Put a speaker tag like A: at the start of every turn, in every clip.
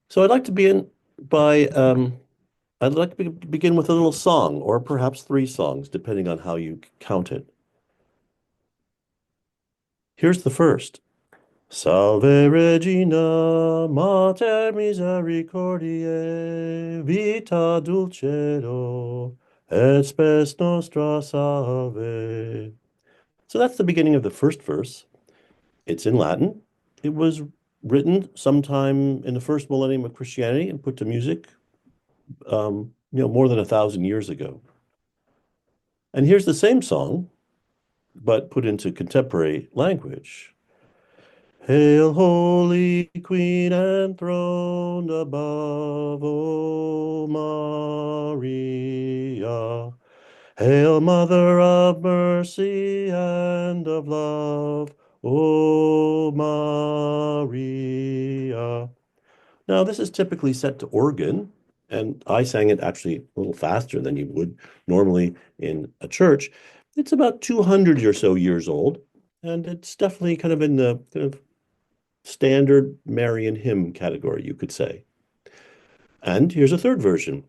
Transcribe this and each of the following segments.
A: So I'd like to begin with a little song, or perhaps three songs, depending on how you count it. Here's the first. Salve Regina, Mater Misericordiae, vita dulcedo, et spes nostra salve. So that's the beginning of the first verse. It's in Latin. It was written sometime in the first millennium of Christianity and put to music, more than 1,000 years ago. And here's the same song, but put into contemporary language. Hail, Holy Queen, enthroned above, O Maria. Hail, Mother of mercy and of love, O Maria. Now, this is typically set to organ, and I sang it actually a little faster than you would normally in a church. It's about 200 or so years old, and it's definitely kind of in the kind of standard Marian hymn category, you could say. And here's a third version.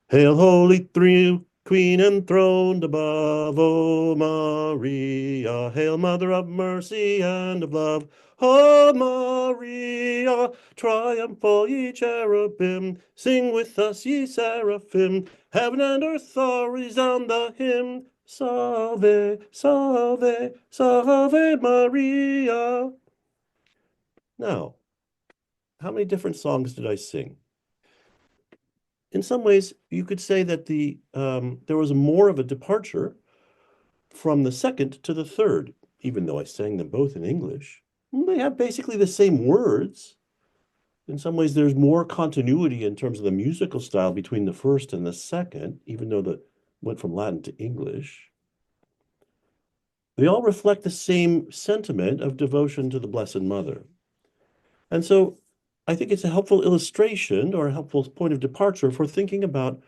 A: Hail, Holy Three Queen enthroned above, O Maria. Hail, Mother of mercy and of love, O Maria. Triumphal ye cherubim, sing with us ye seraphim. Heaven and earth are resound the hymn. Salve, salve, salve Maria. Now, how many different songs did I sing? In some ways, you could say that there was more of a departure from the second to the third, even though I sang them both in English. They have basically the same words. In some ways, there's more continuity in terms of the musical style between the first and the second, even though that went from Latin to English. They all reflect the same sentiment of devotion to the Blessed Mother. And so I think it's a helpful illustration or a helpful point of departure for thinking about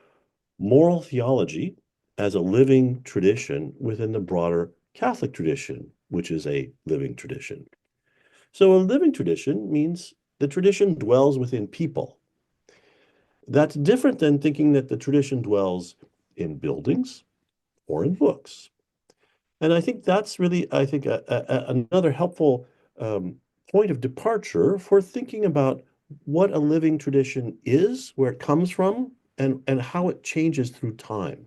A: moral theology as a living tradition within the broader Catholic tradition, which is a living tradition. So a living tradition means the tradition dwells within people. That's different than thinking that the tradition dwells in buildings or in books. And I think that's really, another helpful point of departure for thinking about what a living tradition is, where it comes from, and how it changes through time.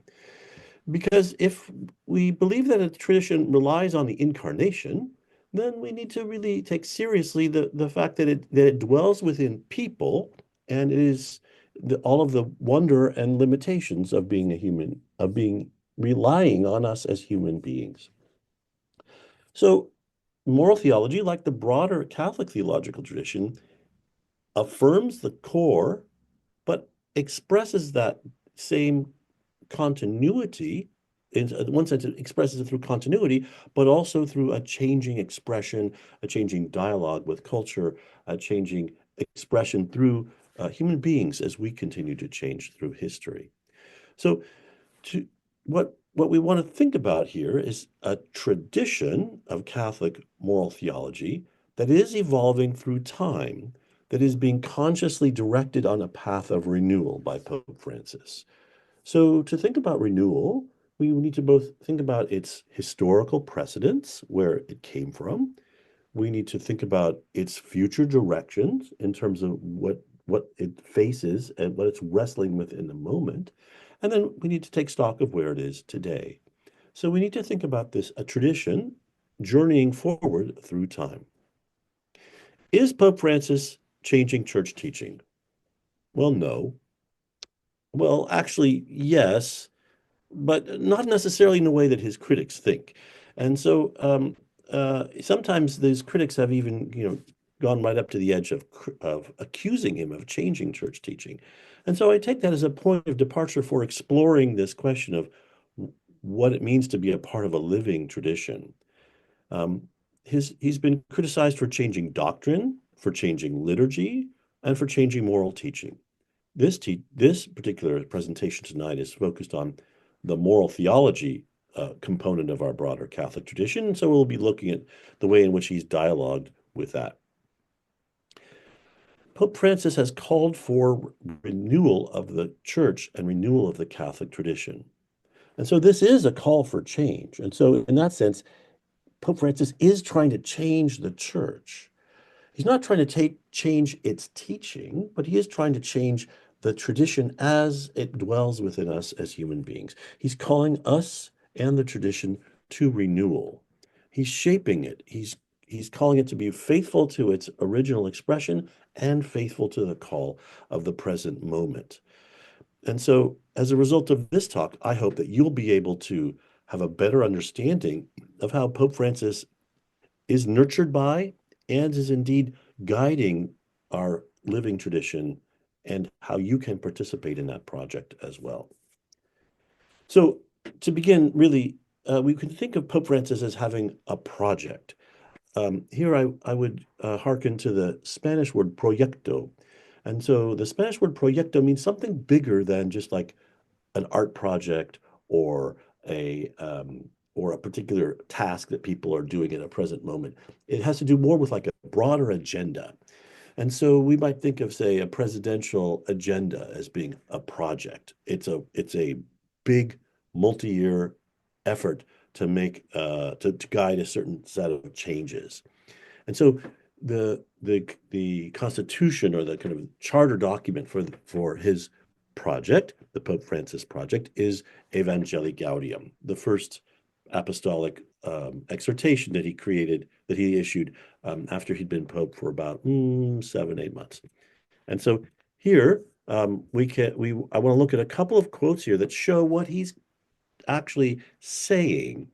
A: Because if we believe that a tradition relies on the incarnation, then we need to really take seriously the fact that it dwells within people and it is all of the wonder and limitations of being a human, of being relying on us as human beings. So moral theology, like the broader Catholic theological tradition, affirms the core, but expresses that same continuity. In one sense, it expresses it through continuity, but also through a changing expression, a changing dialogue with culture, a changing expression through human beings as we continue to change through history. So, to what we want to think about here is a tradition of Catholic moral theology that is evolving through time, that is being consciously directed on a path of renewal by Pope Francis. So to think about renewal, we need to both think about its historical precedents, where it came from. We need to think about its future directions in terms of what it faces and what it's wrestling with in the moment. And then we need to take stock of where it is today. So we need to think about this, a tradition journeying forward through time. Is Pope Francis changing church teaching? Well, no. Well, actually, yes, but not necessarily in the way that his critics think. And so sometimes these critics have even, gone right up to the edge of accusing him of changing church teaching. And so I take that as a point of departure for exploring this question of what it means to be a part of a living tradition. Um, he's been criticized for changing doctrine, for changing liturgy, and for changing moral teaching. This particular presentation tonight is focused on the moral theology component of our broader Catholic tradition. So we'll be looking at the way in which he's dialogued with that. Pope Francis has called for renewal of the church and renewal of the Catholic tradition. And so this is a call for change. And so in that sense, Pope Francis is trying to change the church. He's not trying to change its teaching, but he is trying to change the tradition as it dwells within us as human beings. He's calling us and the tradition to renewal. He's shaping it. He's calling it to be faithful to its original expression and faithful to the call of the present moment. And so, as a result of this talk, I hope that you'll be able to have a better understanding of how Pope Francis is nurtured by and is indeed guiding our living tradition and how you can participate in that project as well. So, to begin, really, we can think of Pope Francis as having a project. Here I would hearken to the Spanish word proyecto. And so the Spanish word proyecto means something bigger than just like an art project or a or a particular task that people are doing in a present moment. It has to do more with like a broader agenda. And so we might think of, say, a presidential agenda as being a project. It's a big multi-year effort to make to guide a certain set of changes. And so the Constitution or the kind of charter document for his project, the Pope Francis project, is Evangelii Gaudium, the first apostolic exhortation that he issued after he'd been Pope for about 7, 8 months. And so here I want to look at a couple of quotes here that show what he's actually saying,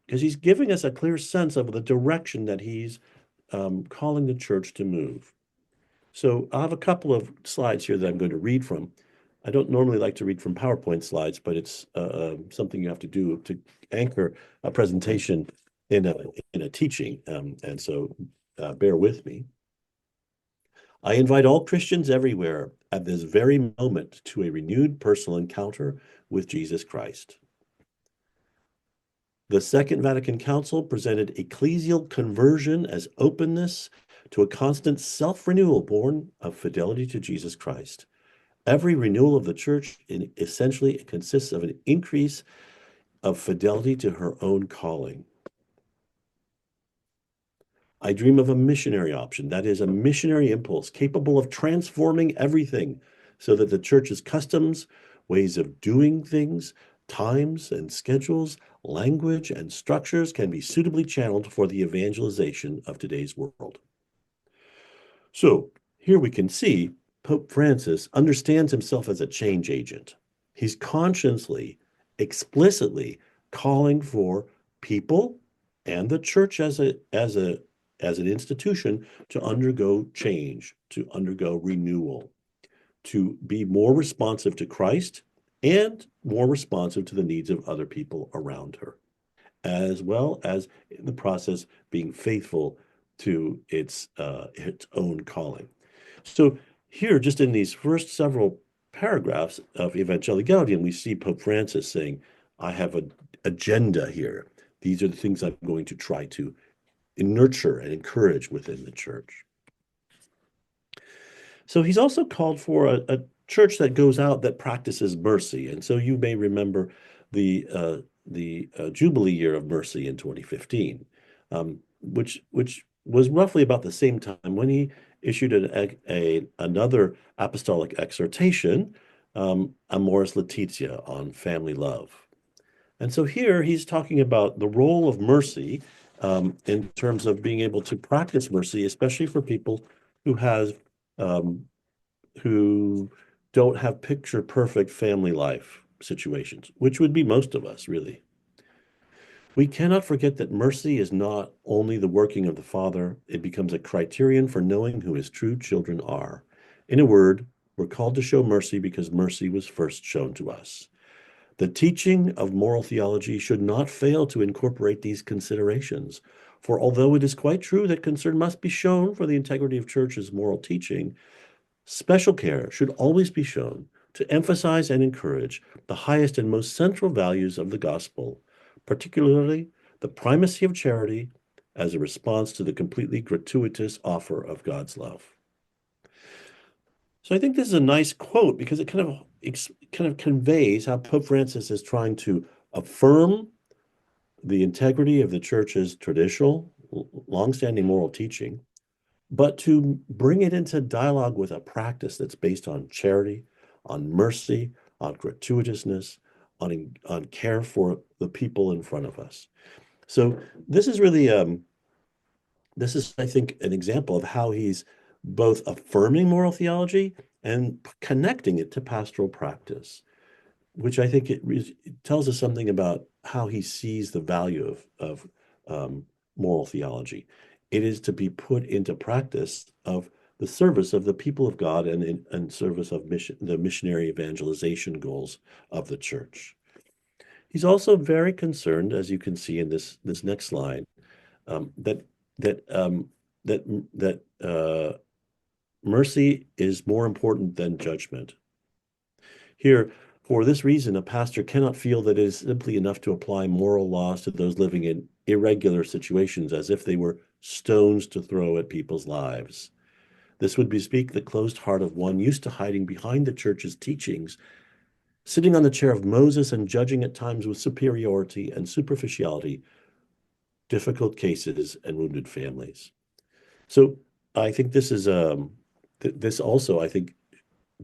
A: because he's giving us a clear sense of the direction that he's calling the church to move. So I have a couple of slides here that I'm going to read from. I don't normally like to read from PowerPoint slides, but it's something you have to do to anchor a presentation in a teaching. And so bear with me. I invite all Christians everywhere at this very moment to a renewed personal encounter with Jesus Christ. The Second Vatican Council presented ecclesial conversion as openness to a constant self-renewal born of fidelity to Jesus Christ. Every renewal of the church essentially consists of an increase of fidelity to her own calling. I dream of a missionary option, that is, a missionary impulse capable of transforming everything so that the church's customs, ways of doing things, times and schedules, language and structures can be suitably channeled for the evangelization of today's world. So here we can see Pope Francis understands himself as a change agent. He's consciously, explicitly calling for people and the church as an institution to undergo change, to undergo renewal, to be more responsive to Christ and more responsive to the needs of other people around her, as well as in the process being faithful to its own calling. So here, just in these first several paragraphs of Evangelii Gaudium, we see Pope Francis saying, I have an agenda here. These are the things I'm going to try to nurture and encourage within the church. So he's also called for a church that goes out that practices mercy. And so you may remember the Jubilee year of mercy in 2015, which was roughly about the same time when he issued another apostolic exhortation, Amoris Laetitia, on family love. And so here he's talking about the role of mercy in terms of being able to practice mercy, especially for people who have who don't have picture perfect family life situations, which would be most of us, really. We cannot forget that mercy is not only the working of the Father, it becomes a criterion for knowing who his true children are. In a word, we're called to show mercy because mercy was first shown to us. The teaching of moral theology should not fail to incorporate these considerations, for although it is quite true that concern must be shown for the integrity of church's moral teaching, special care should always be shown to emphasize and encourage the highest and most central values of the gospel, particularly the primacy of charity as a response to the completely gratuitous offer of God's love. So I think this is a nice quote because it kind of conveys how Pope Francis is trying to affirm the integrity of the church's traditional, longstanding moral teaching, but to bring it into dialogue with a practice that's based on charity, on mercy, on gratuitousness, on care for the people in front of us. So this is really this is, I think, an example of how he's both affirming moral theology and connecting it to pastoral practice, which I think it tells us something about how he sees the value of moral theology. It is to be put into practice of the service of the people of God and in service of the missionary evangelization goals of the church. He's also very concerned, as you can see in this next slide, that that that mercy is more important than judgment. Here, for this reason, a pastor cannot feel that it is simply enough to apply moral laws to those living in irregular situations as if they were stones to throw at people's lives. This would bespeak the closed heart of one used to hiding behind the church's teachings, sitting on the chair of Moses and judging at times with superiority and superficiality difficult cases and wounded families. So I think this is this also, I think,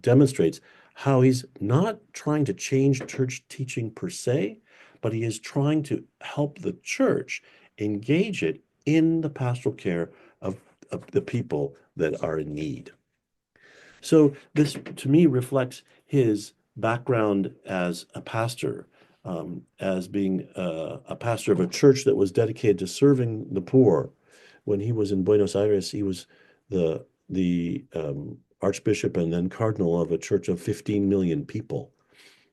A: demonstrates how he's not trying to change church teaching per se, but he is trying to help the church engage it in the pastoral care of the people that are in need. So this, to me, reflects his background as a pastor, as being a pastor of a church that was dedicated to serving the poor. When he was in Buenos Aires, he was the archbishop and then cardinal of a church of 15 million people.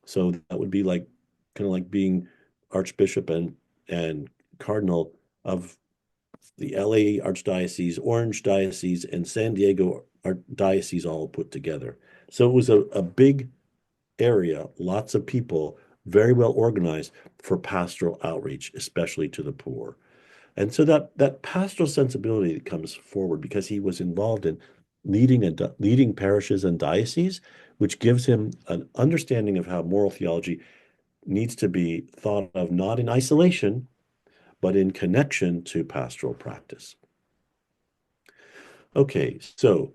A: So that would be like kind of like being archbishop and cardinal of the LA Archdiocese, Orange Diocese, and San Diego Diocese all put together. So it was a big area, lots of people, very well organized for pastoral outreach, especially to the poor. And so that pastoral sensibility comes forward because he was involved in leading parishes and dioceses, which gives him an understanding of how moral theology needs to be thought of not in isolation, but in connection to pastoral practice. Okay, so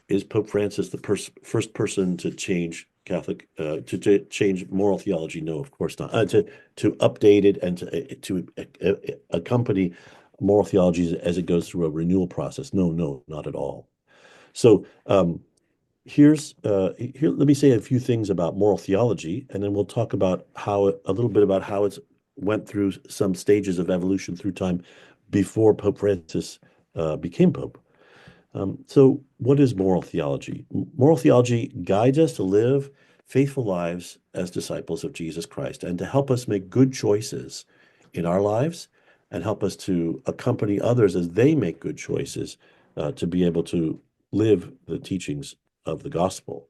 A: is Pope Francis the first person to change Catholic to change moral theology? No, of course not. To update it and to accompany moral theology as it goes through a renewal process. No, no, not at all. So here. Let me say a few things about moral theology, and then we'll talk about a little bit about how it's went through some stages of evolution through time before Pope Francis became Pope. So, what is moral theology? Moral theology guides us to live faithful lives as disciples of Jesus Christ and to help us make good choices in our lives and help us to accompany others as they make good choices to be able to live the teachings of the gospel.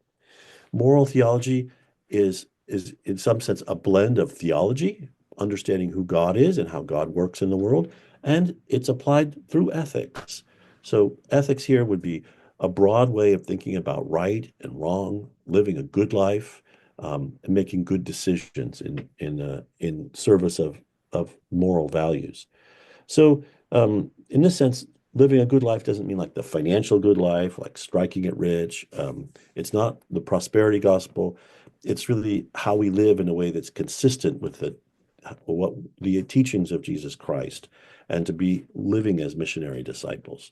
A: Moral theology is in some sense a blend of theology, understanding who God is and how God works in the world, and it's applied through ethics. So ethics here would be a broad way of thinking about right and wrong, living a good life, and making good decisions in service of moral values. So, in this sense, living a good life doesn't mean like the financial good life, like striking it rich. It's not the prosperity gospel. It's really how we live in a way that's consistent with the teachings of Jesus Christ, and to be living as missionary disciples.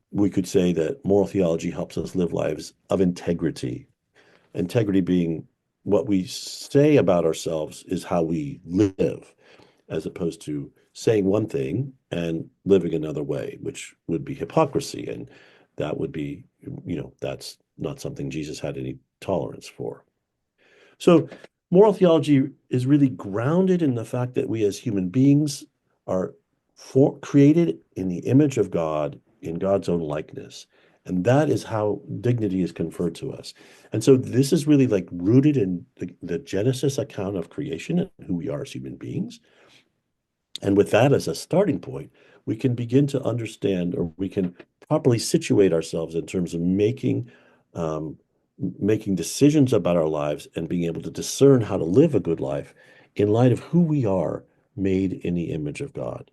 A: We could say that moral theology helps us live lives of integrity. Integrity being what we say about ourselves is how we live, as opposed to saying one thing and living another way, which would be hypocrisy. And that would be, that's not something Jesus had any tolerance for. So moral theology is really grounded in the fact that we as human beings are created in the image of God, in God's own likeness. And that is how dignity is conferred to us. And so this is really like rooted in the Genesis account of creation and who we are as human beings. And with that as a starting point, we can begin to understand, or we can properly situate ourselves in terms of making making decisions about our lives and being able to discern how to live a good life in light of who we are made in the image of God.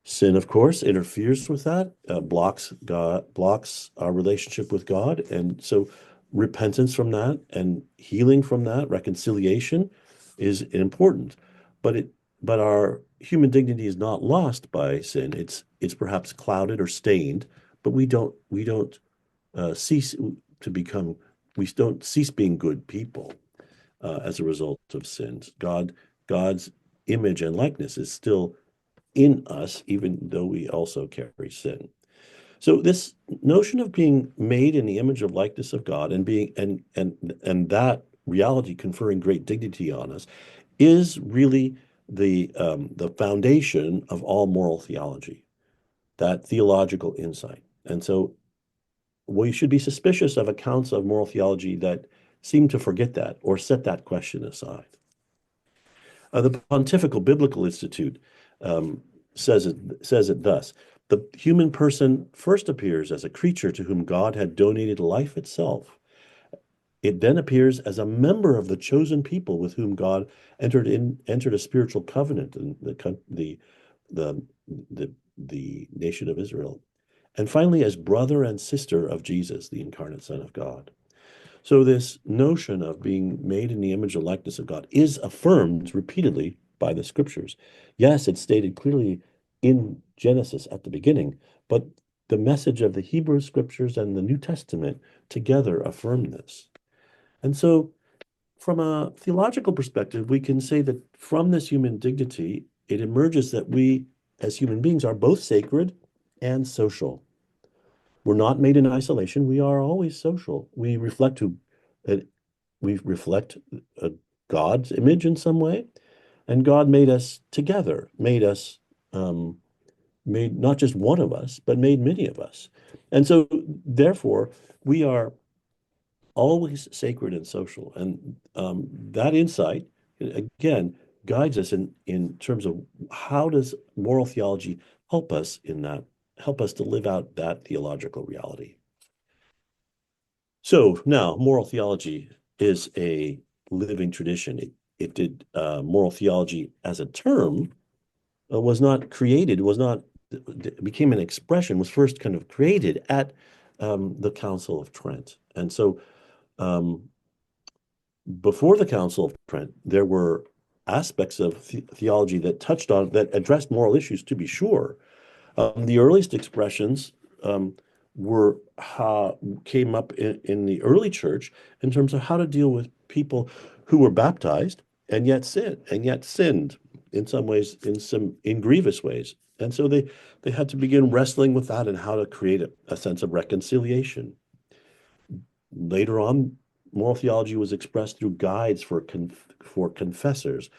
A: Sin, of course, interferes with that, blocks our relationship with God, and so repentance from that and healing from that, reconciliation, is important. But it, but our human dignity is not lost by sin. It's perhaps clouded or stained, but cease to become we don't cease being good people as a result of sins. God's image and likeness is still in us, even though we also carry sin. So this notion of being made in the image of likeness of God and being and that reality conferring great dignity on us is really the foundation of all moral theology, that theological insight. And so we should be suspicious of accounts of moral theology that seem to forget that or set that question aside. The Pontifical Biblical Institute um, says it thus: the human person first appears as a creature to whom God had donated life itself. It then appears as a member of the chosen people with whom God entered a spiritual covenant in the the nation of Israel, and finally as brother and sister of Jesus, the incarnate Son of God. So this notion of being made in the image and likeness of God is affirmed repeatedly by the scriptures. Yes, it's stated clearly in Genesis at the beginning, but the message of the Hebrew scriptures and the New Testament together affirm this. And so from a theological perspective, we can say that from this human dignity, it emerges that we as human beings are both sacred and social. We're not made in isolation. We are always social. Uh, we reflect uh, God's image in some way, and God made us together, um, made not just one of us, but made many of us. And so, therefore, we are always sacred and social. And that insight, again, guides us in terms of how does moral theology help us to live out that theological reality. So now, moral theology is a living tradition. It did moral theology as a term was not created, was not became an expression, was first kind of created at the Council of Trent. And so um, before the Council of Trent, there were aspects of theology that touched on that addressed moral issues, to be sure, the earliest expressions were how came up in the early church in terms of how to deal with people who were baptized and yet sinned in some ways, in grievous ways. And so they had to begin wrestling with that and how to create a sense of reconciliation. Later on, moral theology was expressed through guides for confessors,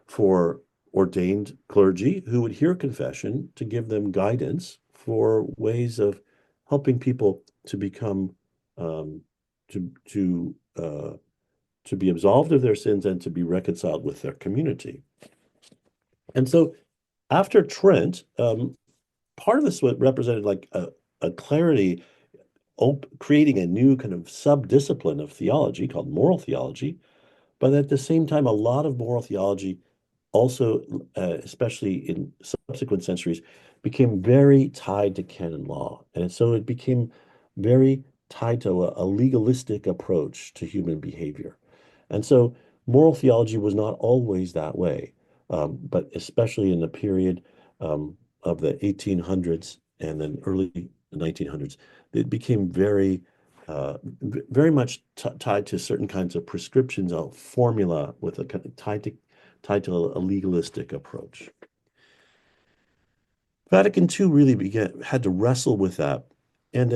A: for ordained clergy who would hear confession to give them guidance for ways of helping people to become um, to to uh, to be absolved of their sins and to be reconciled with their community. And so after Trent, part of this represented like a clarity, creating a new kind of sub-discipline of theology called moral theology. But at the same time, a lot of moral theology also, especially in subsequent centuries, became very tied to canon law. And so it became very tied to a legalistic approach to human behavior. And so moral theology was not always that way, but especially in the period of the 1800s and then early 1900s, it became very much tied to certain kinds of prescriptions, a formula with a kind of tied to a legalistic approach. Vatican II really had to wrestle with that, and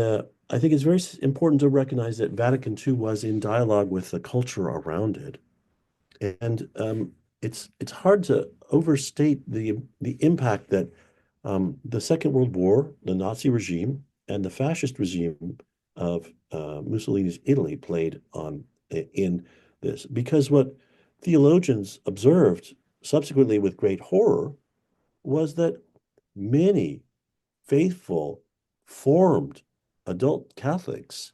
A: I think it's very important to recognize that Vatican II was in dialogue with the culture around it, and it's hard to overstate the impact that the Second World War, the Nazi regime, and the fascist regime of Mussolini's Italy played on in this. Because what theologians observed subsequently with great horror was that many faithful, formed adult Catholics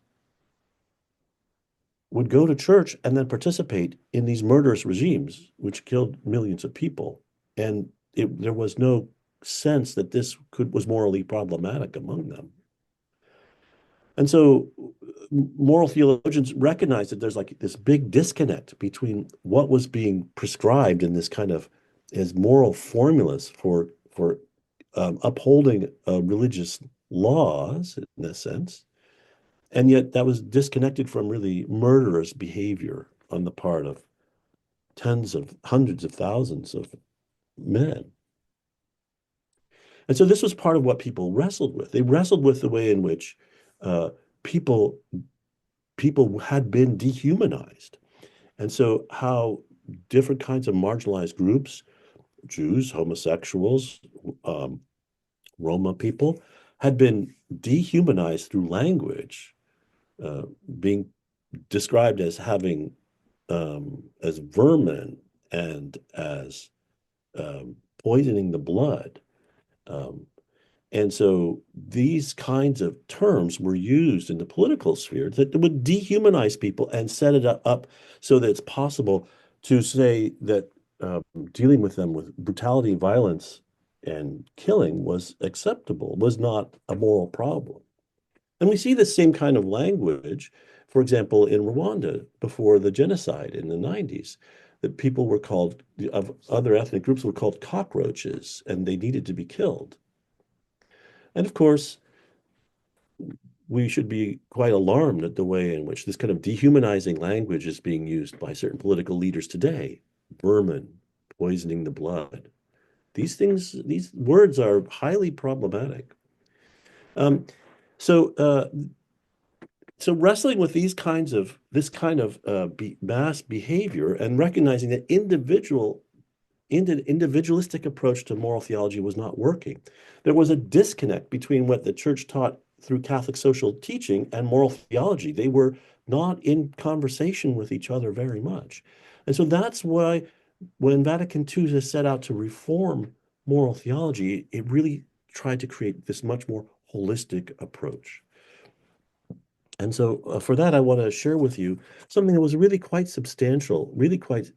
A: would go to church and then participate in these murderous regimes, which killed millions of people. And there was no sense that this was morally problematic among them. And so moral theologians recognize that there's like this big disconnect between what was being prescribed in this kind of as moral formulas for upholding religious laws in a sense, and yet that was disconnected from really murderous behavior on the part of tens of hundreds of thousands of men. And so this was part of what people wrestled with. They wrestled with the way in which uh, people people had been dehumanized. And so how different kinds of marginalized groups, Jews, homosexuals, um, Roma people, had been dehumanized through language, uh, being described as having as vermin and as poisoning the blood. Um, And so these kinds of terms were used in the political sphere that would dehumanize people and set it up so that it's possible to say that dealing with them with brutality, violence, and killing was acceptable, was not a moral problem. And we see the same kind of language, for example, in Rwanda before the genocide in the 90s, that people were called, of other ethnic groups were called cockroaches, and they needed to be killed. And of course, we should be quite alarmed at the way in which this kind of dehumanizing language is being used by certain political leaders today. Vermin, poisoning the blood. These things, these words are highly problematic. Um, so, uh, so wrestling with this kind of mass behavior and recognizing that individualistic approach to moral theology was not working. There was a disconnect between what the church taught through Catholic social teaching and moral theology. They were not in conversation with each other very much. And so that's why when Vatican II has set out to reform moral theology, it really tried to create this much more holistic approach. And so for that, I want to share with you something that was really quite substantial, really quite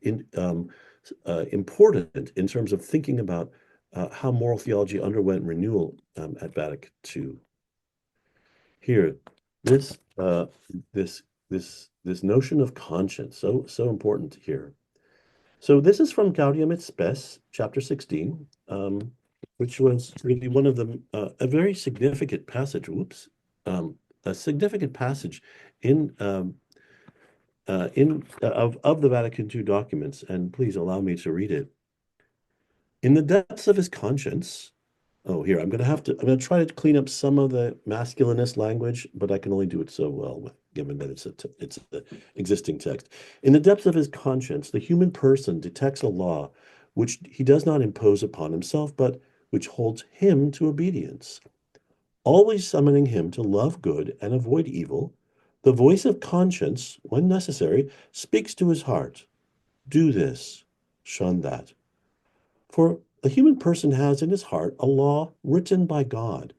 A: important in terms of thinking about how moral theology underwent renewal at Vatican II. Here, this this notion of conscience, so important here. So this is from Gaudium et Spes, chapter 16, which was really one of the a very significant passage. Whoops, a significant passage in of the Vatican II documents, and please allow me to read it. In the depths of his conscience, oh, here, I'm going to try to clean up some of the masculinist language, but I can only do it so well given that it's an existing text. In the depths of his conscience, the human person detects a law which he does not impose upon himself, but which holds him to obedience, always summoning him to love good and avoid evil. The voice of conscience, when necessary, speaks to his heart. Do this, shun that. For the human person has in his heart a law written by God.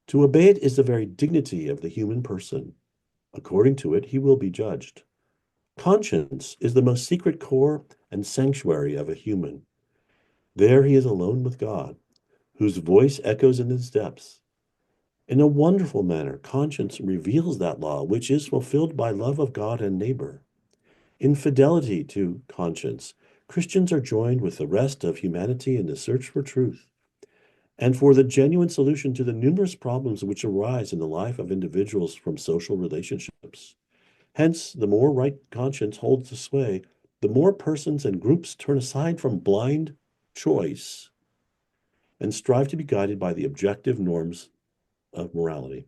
A: To obey it is the very dignity of the human person. According to it, he will be judged. Conscience is the most secret core and sanctuary of a human. There he is alone with God, whose voice echoes in his depths. In a wonderful manner, conscience reveals that law, which is fulfilled by love of God and neighbor. In fidelity to conscience, Christians are joined with the rest of humanity in the search for truth and for the genuine solution to the numerous problems which arise in the life of individuals from social relationships. Hence, the more right conscience holds the sway, the more persons and groups turn aside from blind choice and strive to be guided by the objective norms of morality.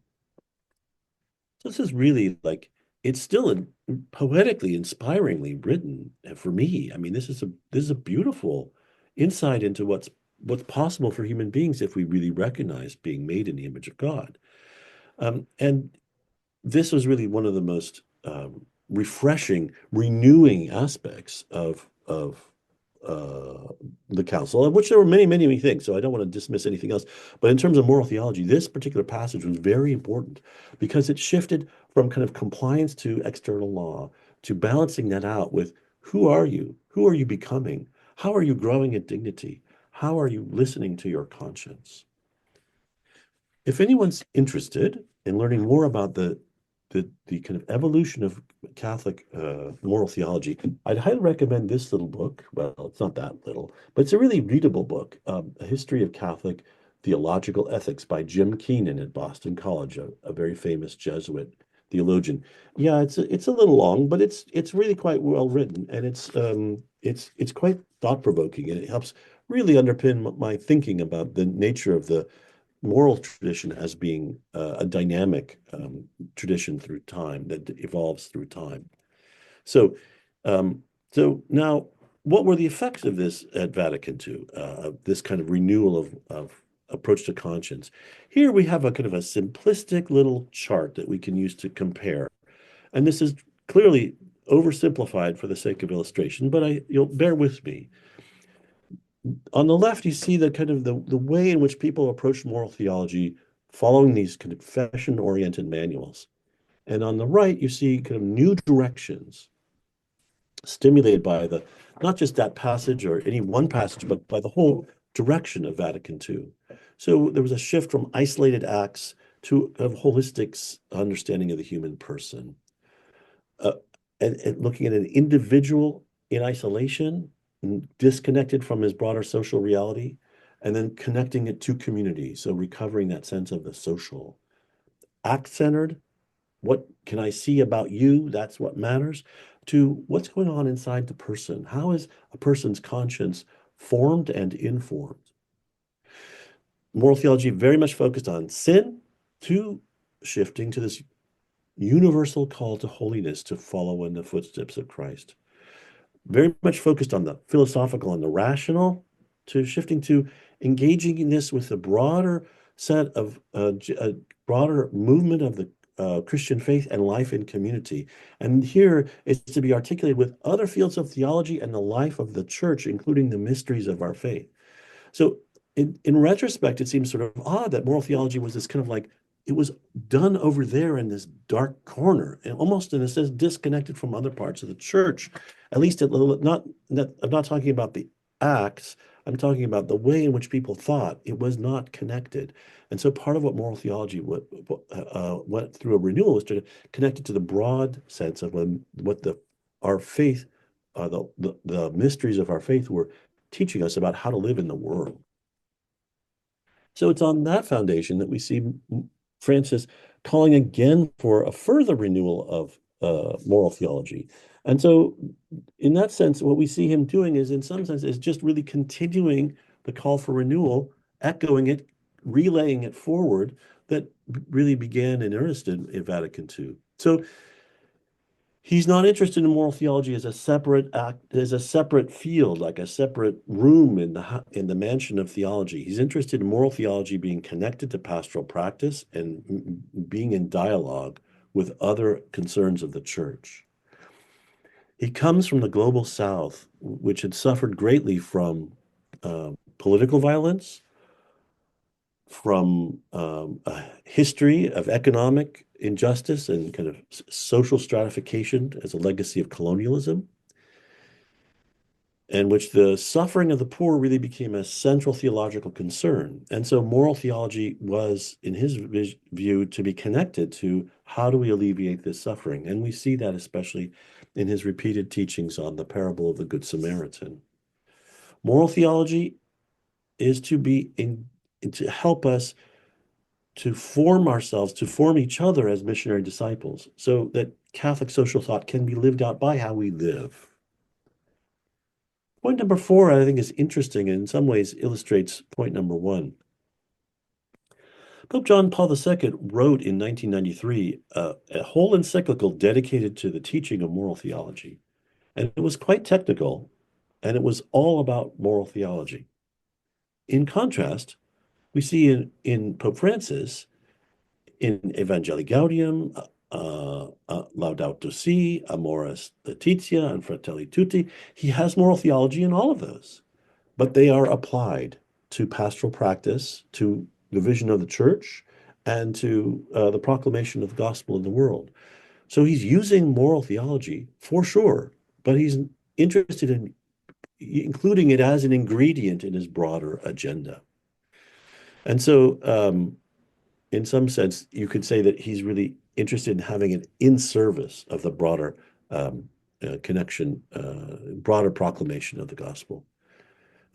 A: So this is really like it's still poetically, inspiringly written for me. I mean, this is a beautiful insight into what's possible for human beings if we really recognize being made in the image of God. And this was really one of the most refreshing, renewing aspects of uh, the council, of which there were many, many, many things. So I don't want to dismiss anything else. But in terms of moral theology, this particular passage was very important because it shifted from kind of compliance to external law, to balancing that out with who are you? Who are you becoming? How are you growing in dignity? How are you listening to your conscience? If anyone's interested in learning more about the kind of evolution of Catholic moral theology, I'd highly recommend this little book. Well, it's not that little, but it's a really readable book, A History of Catholic Theological Ethics by Jim Keenan at Boston College, a very famous Jesuit theologian. Yeah, it's a little long, but it's really quite well written, and it's quite thought-provoking, and it helps really underpin my thinking about the nature of the moral tradition as being a dynamic tradition through time that evolves through time. So, um, so now, what were the effects of this at Vatican II, of this kind of renewal of approach to conscience? Here we have a kind of a simplistic little chart that we can use to compare. And this is clearly oversimplified for the sake of illustration, but you'll bear with me. On the left, you see the kind of the way in which people approach moral theology following these confession-oriented manuals. And on the right, you see kind of new directions stimulated by the not just that passage or any one passage, but by the whole direction of Vatican II. So there was a shift from isolated acts to a holistic understanding of the human person, uh, and looking at an individual in isolation, disconnected from his broader social reality, and then connecting it to community. So recovering that sense of the social, act-centered. What can I see about you? That's what matters. To what's going on inside the person. How is a person's conscience formed and informed? Moral theology very much focused on sin, to shifting to this universal call to holiness, to follow in the footsteps of Christ. Very much focused on the philosophical and the rational, to shifting to engaging in this with a broader set of a broader movement of the Christian faith and life in community. And here it's to be articulated with other fields of theology and the life of the church, including the mysteries of our faith. So in retrospect, it seems sort of odd that moral theology was this kind of like, it was done over there in this dark corner, and almost in a sense disconnected from other parts of the church. At least I'm not talking about the acts. I'm talking about the way in which people thought. It was not connected. And so part of what moral theology went through a renewal was to connect it to the broad sense of what our faith, the mysteries of our faith were teaching us about how to live in the world. So it's on that foundation that we see Francis calling again for a further renewal of moral theology. And so, in that sense, what we see him doing is, in some sense, is just really continuing the call for renewal, echoing it, relaying it forward that really began in earnest in Vatican II. So he's not interested in moral theology as a separate act, as a separate field, like a separate room in the mansion of theology. He's interested in moral theology being connected to pastoral practice and being in dialogue with other concerns of the church. He comes from the global South, which had suffered greatly from political violence, from a history of economic injustice and kind of social stratification as a legacy of colonialism, in which the suffering of the poor really became a central theological concern. And so moral theology was, in his view, to be connected to how do we alleviate this suffering. And we see that especially in his repeated teachings on the parable of the Good Samaritan. Moral theology is to help us to form ourselves, to form each other as missionary disciples, so that Catholic social thought can be lived out by how we live. Point number 4, I think, is interesting and in some ways illustrates point number 1. Pope John Paul II wrote in 1993 a whole encyclical dedicated to the teaching of moral theology. And it was quite technical, and it was all about moral theology. In contrast, we see in Pope Francis, in Evangelii Gaudium, Laudato Si, Amoris Laetitia, and Fratelli Tutti, he has moral theology in all of those, but they are applied to pastoral practice, to the vision of the church, and to the proclamation of the gospel in the world. So he's using moral theology for sure, but he's interested in including it as an ingredient in his broader agenda. And so, in some sense, you could say that he's really interested in having it in service of the broader connection, broader proclamation of the gospel.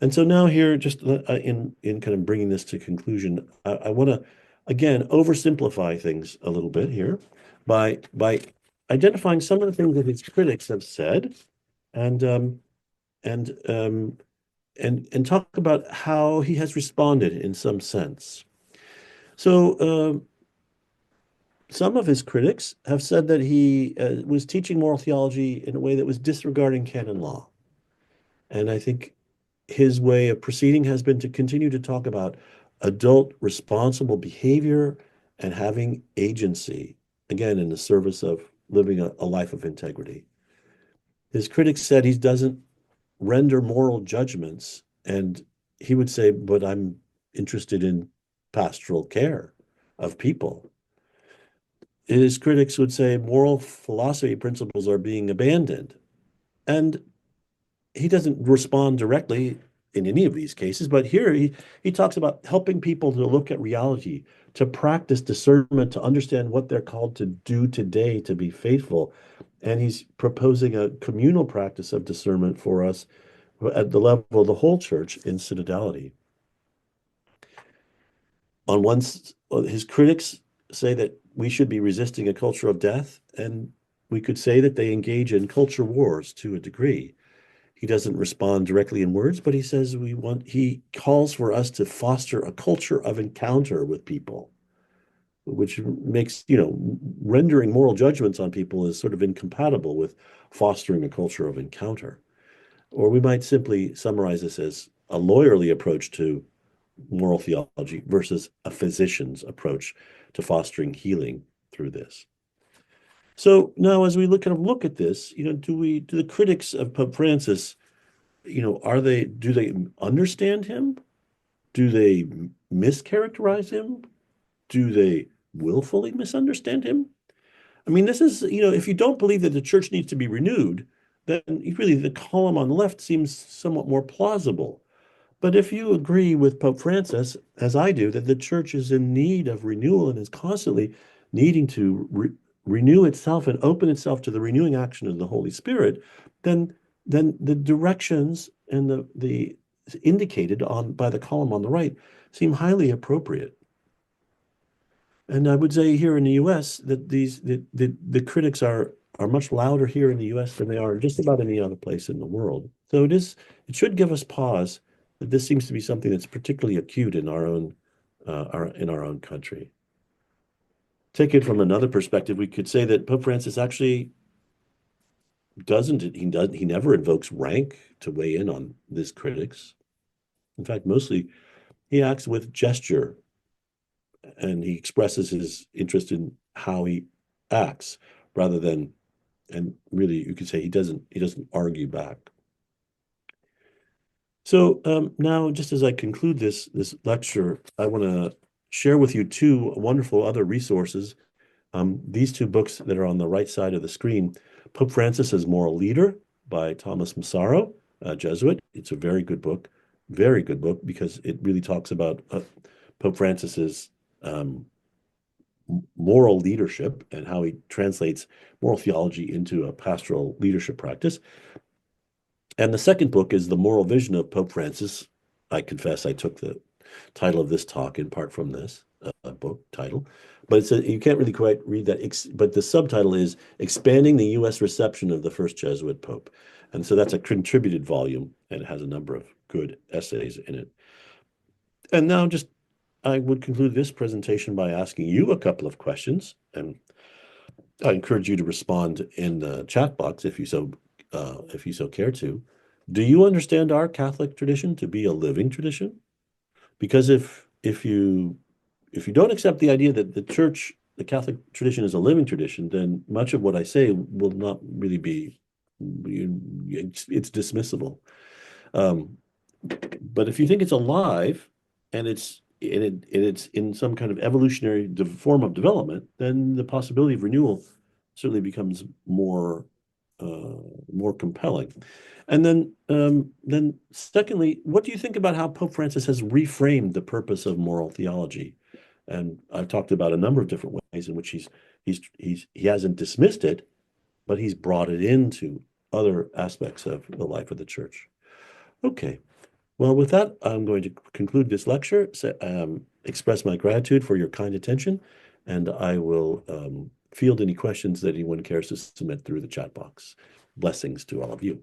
A: And so now here, just in kind of bringing this to conclusion, I want to again oversimplify things a little bit here by identifying some of the things that his critics have said, and and um, and talk about how he has responded in some sense. So some of his critics have said that he was teaching moral theology in a way that was disregarding canon law, and I think his way of proceeding has been to continue to talk about adult responsible behavior and having agency, again, in the service of living a life of integrity. His critics said he doesn't render moral judgments, and he would say, but I'm interested in pastoral care of people. His critics would say moral philosophy principles are being abandoned. And he doesn't respond directly in any of these cases, but here he talks about helping people to look at reality, to practice discernment, to understand what they're called to do today to be faithful. And he's proposing a communal practice of discernment for us at the level of the whole church in synodality. On one, his critics say that we should be resisting a culture of death, and we could say that they engage in culture wars to a degree. He doesn't respond directly in words, but he says he calls for us to foster a culture of encounter with people, which makes, rendering moral judgments on people is sort of incompatible with fostering a culture of encounter. Or we might simply summarize this as a lawyerly approach to moral theology versus a physician's approach to fostering healing through this. So now, as we look at this, do the critics of Pope Francis, do they understand him? Do they mischaracterize him? Do they willfully misunderstand him? I mean, this is, if you don't believe that the church needs to be renewed, then really the column on the left seems somewhat more plausible. But if you agree with Pope Francis, as I do, that the church is in need of renewal and is constantly needing to renew itself and open itself to the renewing action of the Holy Spirit, then the directions and the indicated on by the column on the right seem highly appropriate. And I would say here in the U.S. that the critics are much louder here in the U.S. than they are just about any other place in the world. So it should give us pause that this seems to be something that's particularly acute in our own country. Take it from another perspective, we could say that Pope Francis actually he never invokes rank to weigh in on these critics. In fact, mostly he acts with gesture and he expresses his interest in how he acts rather than, and really you could say he doesn't argue back. So now, just as I conclude this lecture, I want to share with you two wonderful other resources. These two books that are on the right side of the screen, Pope Francis as Moral Leader by Thomas Massaro, a Jesuit. It's a very good book because it really talks about Pope Francis's moral leadership and how he translates moral theology into a pastoral leadership practice. And the second book is The Moral Vision of Pope Francis. I confess I took the title of this talk in part from this book title, but you can't really quite read that. But the subtitle is Expanding the U.S. Reception of the First Jesuit Pope. And so that's a contributed volume, and it has a number of good essays in it. And now I would conclude this presentation by asking you a couple of questions, and I encourage you to respond in the chat box if you so care to. Do you understand our Catholic tradition to be a living tradition? Because if you don't accept the idea that the Catholic tradition is a living tradition, then much of what I say will not really be, it's dismissible. But if you think it's alive and it's in some kind of evolutionary form of development, then the possibility of renewal certainly becomes more compelling. And then secondly, what do you think about how Pope Francis has reframed the purpose of moral theology? And I've talked about a number of different ways in which he hasn't dismissed it, but he's brought it into other aspects of the life of the church. Okay. Well, with that, I'm going to conclude this lecture, express my gratitude for your kind attention, and I will field any questions that anyone cares to submit through the chat box. Blessings to all of you.